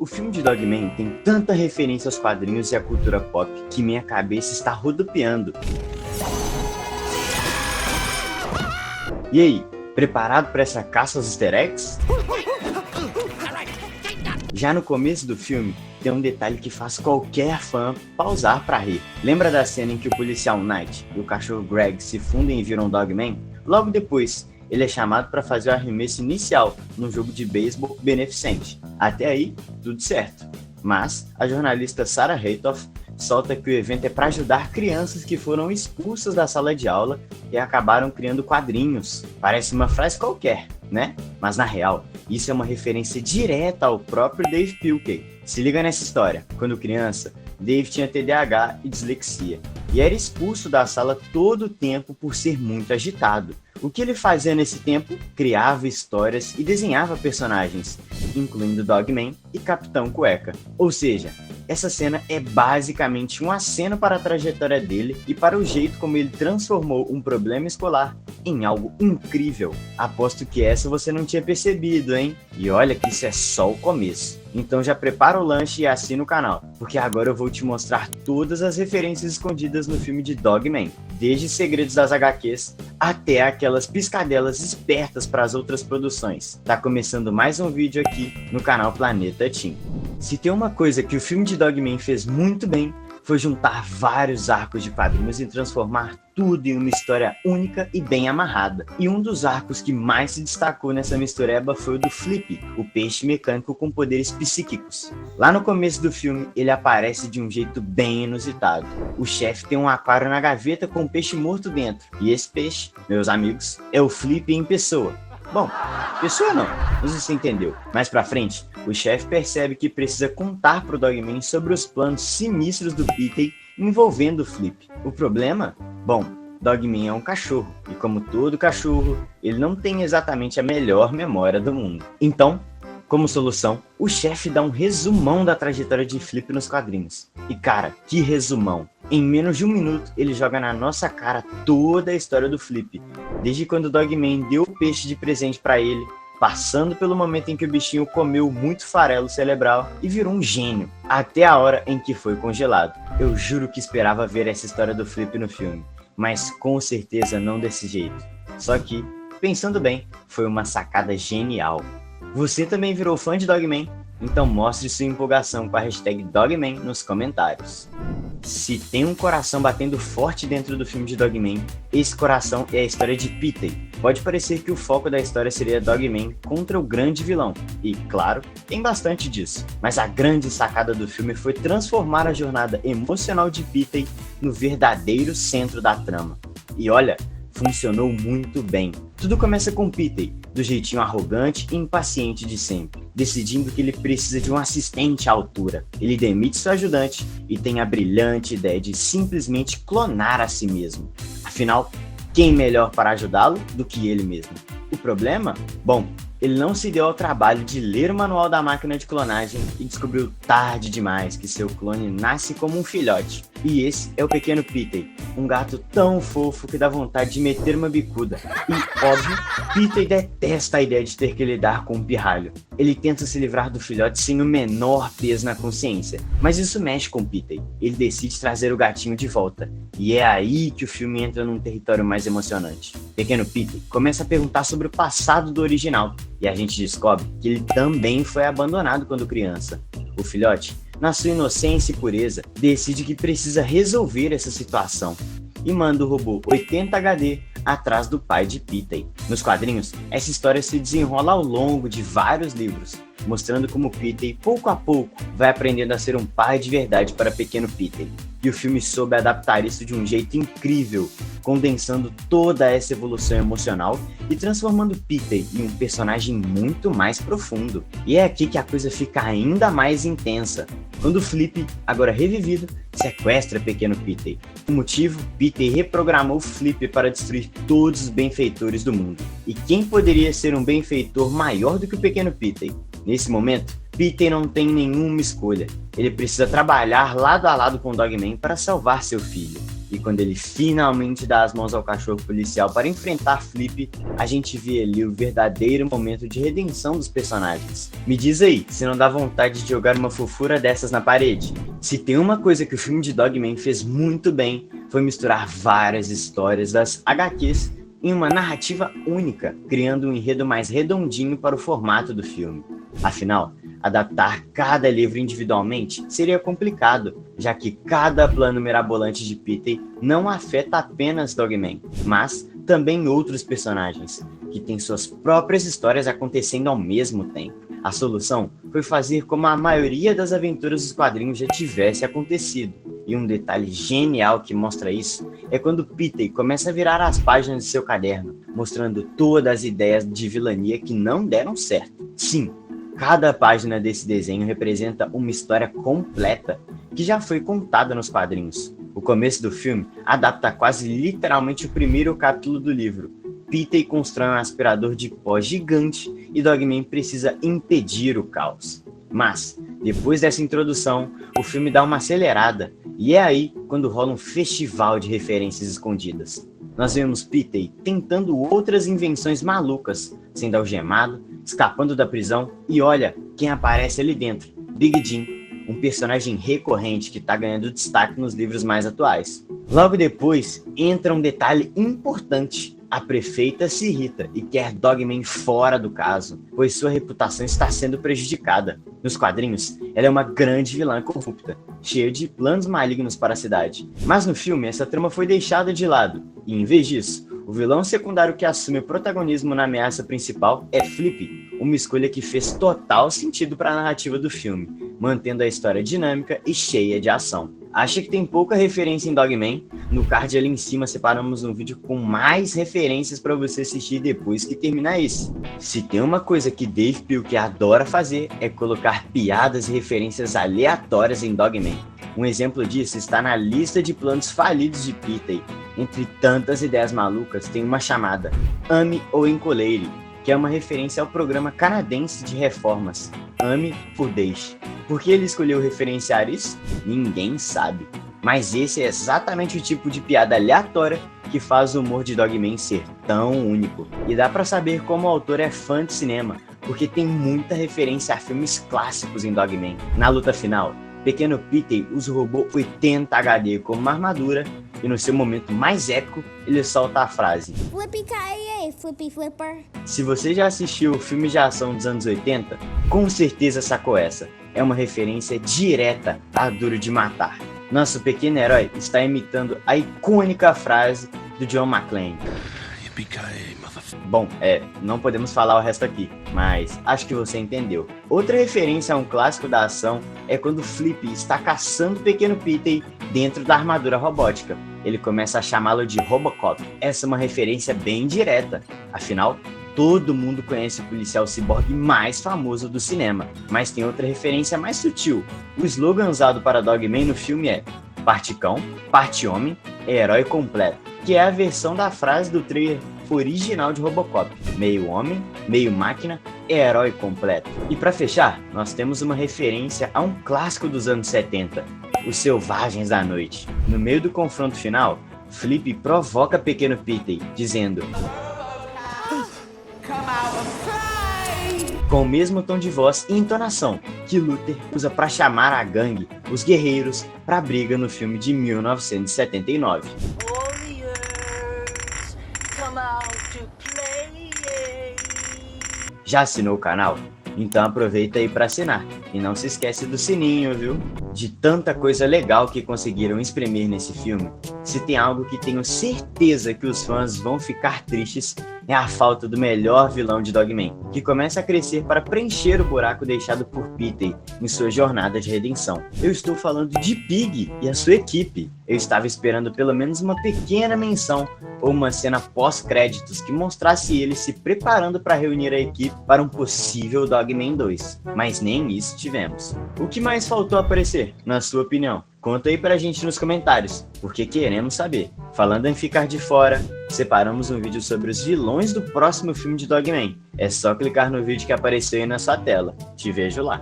O filme de Dogman tem tanta referência aos quadrinhos e à cultura pop que minha cabeça está rodopiando. E aí, preparado para essa caça aos easter eggs? Já no começo do filme, tem um detalhe que faz qualquer fã pausar para rir. Lembra da cena em que o policial Knight e o cachorro Greg se fundem e viram Dogman? Logo depois, ele é chamado para fazer o arremesso inicial num jogo de beisebol beneficente. Até aí, tudo certo. Mas a jornalista Sarah Haytoff solta que o evento é para ajudar crianças que foram expulsas da sala de aula e acabaram criando quadrinhos. Parece uma frase qualquer, né? Mas na real, isso é uma referência direta ao próprio Dave Pilkey. Se liga nessa história. Quando criança, Dave tinha TDAH e dislexia e era expulso da sala todo o tempo por ser muito agitado. O que ele fazia nesse tempo? Criava histórias e desenhava personagens, incluindo Dogman e Capitão Cueca. Ou seja, essa cena é basicamente um aceno para a trajetória dele e para o jeito como ele transformou um problema escolar em algo incrível. Aposto que essa você não tinha percebido, hein? E olha que isso é só o começo. Então já prepara o lanche e assina o canal, porque agora eu vou te mostrar todas as referências escondidas no filme de Dogman, desde segredos das HQs até aquelas piscadelas espertas para as outras produções. Tá começando mais um vídeo aqui no canal Planeta Teen. Se tem uma coisa que o filme de Dogman fez muito bem, foi juntar vários arcos de quadrinhos e transformar tudo em uma história única e bem amarrada. E um dos arcos que mais se destacou nessa mistureba foi o do Flip, o peixe mecânico com poderes psíquicos. Lá no começo do filme, ele aparece de um jeito bem inusitado. O chefe tem um aquário na gaveta com um peixe morto dentro. E esse peixe, meus amigos, é o Flip em pessoa. Bom, pessoa não, mas você entendeu. Mais pra frente, o chefe percebe que precisa contar pro Dogman sobre os planos sinistros do Pitey envolvendo o Flip. O problema? Bom, Dogman é um cachorro, e como todo cachorro, ele não tem exatamente a melhor memória do mundo. Então, como solução, o chefe dá um resumão da trajetória de Flip nos quadrinhos. E cara, que resumão! Em menos de um minuto, ele joga na nossa cara toda a história do Flip. Desde quando o Dogman deu o peixe de presente pra ele, passando pelo momento em que o bichinho comeu muito farelo cerebral e virou um gênio, até a hora em que foi congelado. Eu juro que esperava ver essa história do Flip no filme, mas com certeza não desse jeito. Só que, pensando bem, foi uma sacada genial. Você também virou fã de Dogman? Então mostre sua empolgação com a hashtag Dogman nos comentários. Se tem um coração batendo forte dentro do filme de Dogman, esse coração é a história de Pitey. Pode parecer que o foco da história seria Dogman contra o grande vilão, e claro, tem bastante disso. Mas a grande sacada do filme foi transformar a jornada emocional de Pitey no verdadeiro centro da trama. E olha, funcionou muito bem. Tudo começa com Pitey, do jeitinho arrogante e impaciente de sempre, decidindo que ele precisa de um assistente à altura. Ele demite seu ajudante e tem a brilhante ideia de simplesmente clonar a si mesmo. Afinal, quem melhor para ajudá-lo do que ele mesmo? O problema? Bom, ele não se deu ao trabalho de ler o manual da máquina de clonagem e descobriu tarde demais que seu clone nasce como um filhote. E esse é o pequeno Pitey, um gato tão fofo que dá vontade de meter uma bicuda. E, óbvio, Pitey detesta a ideia de ter que lidar com um pirralho. Ele tenta se livrar do filhote sem o menor peso na consciência, mas isso mexe com Pitey. Ele decide trazer o gatinho de volta. E é aí que o filme entra num território mais emocionante. Pequeno Pitey começa a perguntar sobre o passado do original, e a gente descobre que ele também foi abandonado quando criança. O filhote, na sua inocência e pureza, decide que precisa resolver essa situação e manda o robô 80 HD atrás do pai de Pitey. Nos quadrinhos, essa história se desenrola ao longo de vários livros, mostrando como Pitey, pouco a pouco, vai aprendendo a ser um pai de verdade para pequeno Pitey. E o filme soube adaptar isso de um jeito incrível, condensando toda essa evolução emocional e transformando Pitey em um personagem muito mais profundo. E é aqui que a coisa fica ainda mais intensa, quando o Flip, agora revivido, sequestra pequeno Pitey. O motivo? Pitey reprogramou Flip para destruir todos os benfeitores do mundo. E quem poderia ser um benfeitor maior do que o pequeno Pitey? Nesse momento, Pitey não tem nenhuma escolha. Ele precisa trabalhar lado a lado com Dogman para salvar seu filho. E quando ele finalmente dá as mãos ao cachorro policial para enfrentar Flip, a gente vê ali o verdadeiro momento de redenção dos personagens. Me diz aí, se não dá vontade de jogar uma fofura dessas na parede? Se tem uma coisa que o filme de Dogman fez muito bem, foi misturar várias histórias das HQs em uma narrativa única, criando um enredo mais redondinho para o formato do filme. Afinal, adaptar cada livro individualmente seria complicado, já que cada plano mirabolante de Pitey não afeta apenas Dogman, mas também outros personagens, que têm suas próprias histórias acontecendo ao mesmo tempo. A solução foi fazer como a maioria das aventuras dos quadrinhos já tivesse acontecido. E um detalhe genial que mostra isso é quando Pitey começa a virar as páginas de seu caderno, mostrando todas as ideias de vilania que não deram certo. Sim, cada página desse desenho representa uma história completa que já foi contada nos quadrinhos. O começo do filme adapta quase literalmente o primeiro capítulo do livro. Pitey constrói um aspirador de pó gigante e Dogman precisa impedir o caos. Mas, depois dessa introdução, o filme dá uma acelerada, e é aí quando rola um festival de referências escondidas. Nós vemos Pitey tentando outras invenções malucas, sendo algemado, escapando da prisão, e olha quem aparece ali dentro, Big Jim, um personagem recorrente que está ganhando destaque nos livros mais atuais. Logo depois, entra um detalhe importante. A prefeita se irrita e quer Dogman fora do caso, pois sua reputação está sendo prejudicada. Nos quadrinhos, ela é uma grande vilã corrupta, cheia de planos malignos para a cidade. Mas no filme, essa trama foi deixada de lado, e em vez disso, o vilão secundário que assume o protagonismo na ameaça principal é Flip, uma escolha que fez total sentido para a narrativa do filme, mantendo a história dinâmica e cheia de ação. Acha que tem pouca referência em Dogman? No card ali em cima separamos um vídeo com mais referências para você assistir depois que terminar esse. Se tem uma coisa que Dave Pilkey adora fazer é colocar piadas e referências aleatórias em Dogman. Um exemplo disso está na lista de planos falidos de Pitey. Entre tantas ideias malucas tem uma chamada Ame ou Encoleire, que é uma referência ao programa canadense de reformas, Ame ou Deixe. Por que ele escolheu referenciar isso? Ninguém sabe. Mas esse é exatamente o tipo de piada aleatória que faz o humor de Dogman ser tão único. E dá pra saber como o autor é fã de cinema, porque tem muita referência a filmes clássicos em Dogman. Na luta final, Pequeno Pitey usa o robô 80 HD como uma armadura e no seu momento mais épico, ele solta a frase Flippy-ki-yay, Flippy Flipper. Se você já assistiu filmes de ação dos anos 80, com certeza sacou essa. É uma referência direta a Duro de Matar. Nosso pequeno herói está imitando a icônica frase do John McClane. Bom, não podemos falar o resto aqui, mas acho que você entendeu. Outra referência a um clássico da ação é quando Flip está caçando o pequeno Pitey dentro da armadura robótica. Ele começa a chamá-lo de Robocop. Essa é uma referência bem direta, afinal, todo mundo conhece o policial ciborgue mais famoso do cinema. Mas tem outra referência mais sutil. O slogan usado para Dogman no filme é parte cão, parte homem, é herói completo, que é a versão da frase do trailer original de Robocop. Meio homem, meio máquina, é herói completo. E para fechar, nós temos uma referência a um clássico dos anos 70, Os Selvagens da Noite. No meio do confronto final, Flip provoca pequeno Pitey, dizendo com o mesmo tom de voz e entonação que Luther usa para chamar a gangue, os guerreiros, para a briga no filme de 1979. Já assinou o canal? Então aproveita aí para assinar. E não se esquece do sininho, viu? De tanta coisa legal que conseguiram exprimir nesse filme, se tem algo que tenho certeza que os fãs vão ficar tristes, é a falta do melhor vilão de Dogman, que começa a crescer para preencher o buraco deixado por Pitey em sua jornada de redenção. Eu estou falando de Pig e a sua equipe. Eu estava esperando pelo menos uma pequena menção ou uma cena pós-créditos que mostrasse ele se preparando para reunir a equipe para um possível Dogman 2, mas nem isso tivemos. O que mais faltou aparecer, na sua opinião? Conta aí pra gente nos comentários, porque queremos saber. Falando em ficar de fora, separamos um vídeo sobre os vilões do próximo filme de Dogman. É só clicar no vídeo que apareceu aí na sua tela. Te vejo lá.